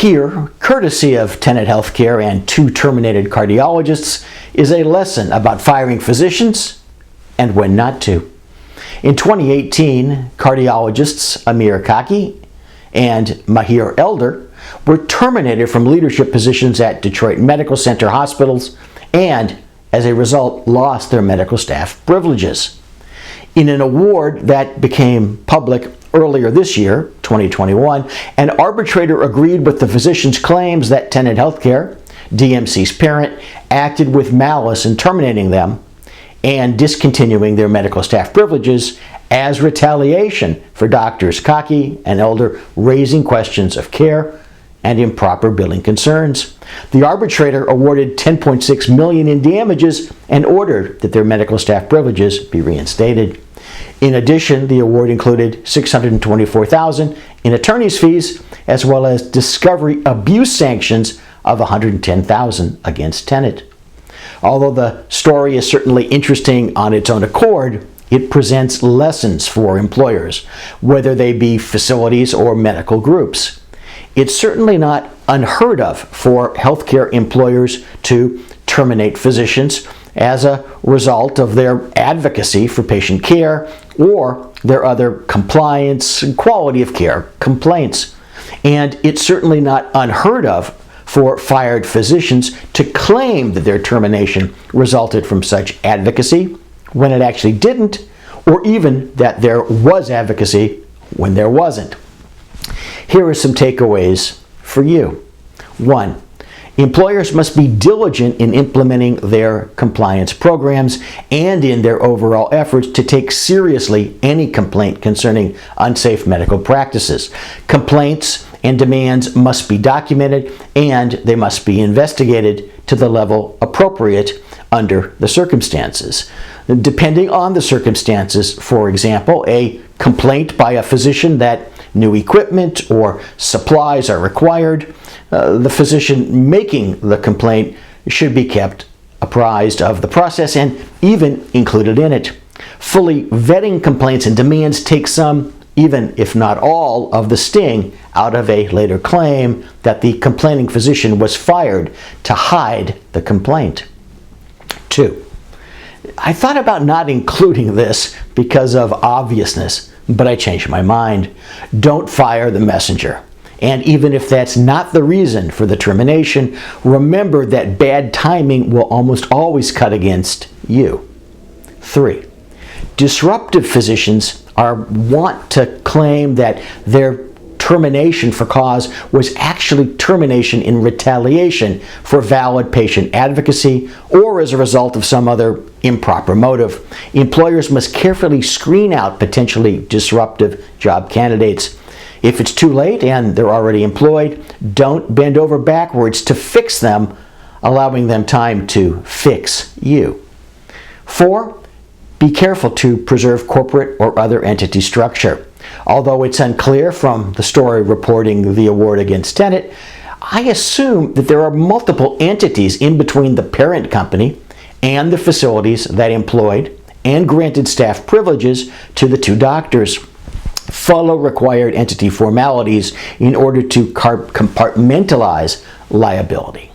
Here, courtesy of Tenet Healthcare and 2 terminated cardiologists, is a lesson about firing physicians and when not to. In 2018, cardiologists Amir Kaki and Mahir Elder were terminated from leadership positions at Detroit Medical Center hospitals and, as a result, lost their medical staff privileges. In an award that became public earlier this year, 2021, an arbitrator agreed with the physicians' claims that Tenet Healthcare, DMC's parent, acted with malice in terminating them and discontinuing their medical staff privileges as retaliation for doctors Kaki and Elder raising questions of care and improper billing concerns. The arbitrator awarded $10.6 million in damages and ordered that their medical staff privileges be reinstated. In addition, the award included $624,000 in attorney's fees, as well as discovery abuse sanctions of $110,000 against Tenet. Although the story is certainly interesting on its own accord, it presents lessons for employers, whether they be facilities or medical groups. It's certainly not unheard of for healthcare employers to terminate physicians as a result of their advocacy for patient care or their other compliance and quality of care complaints. And it's certainly not unheard of for fired physicians to claim that their termination resulted from such advocacy when it actually didn't, or even that there was advocacy when there wasn't. Here are some takeaways for you. 1. Employers must be diligent in implementing their compliance programs and in their overall efforts to take seriously any complaint concerning unsafe medical practices. Complaints and demands must be documented and they must be investigated to the level appropriate under the circumstances. Depending on the circumstances, for example, a complaint by a physician that new equipment or supplies are required, the physician making the complaint should be kept apprised of the process and even included in it. Fully vetting complaints and demands takes some, even if not all, of the sting out of a later claim that the complaining physician was fired to hide the complaint. 2. I thought about not including this because of obviousness, but I changed my mind. Don't fire the messenger. And even if that's not the reason for the termination, remember that bad timing will almost always cut against you. 3. Disruptive physicians want to claim that their termination for cause was actually termination in retaliation for valid patient advocacy or as a result of some other improper motive. Employers must carefully screen out potentially disruptive job candidates. If it's too late and they're already employed, don't bend over backwards to fix them, allowing them time to fix you. 4. Be careful to preserve corporate or other entity structure. Although it's unclear from the story reporting the award against Tenet, I assume that there are multiple entities in between the parent company and the facilities that employed and granted staff privileges to the 2 doctors. Follow required entity formalities in order to compartmentalize liability.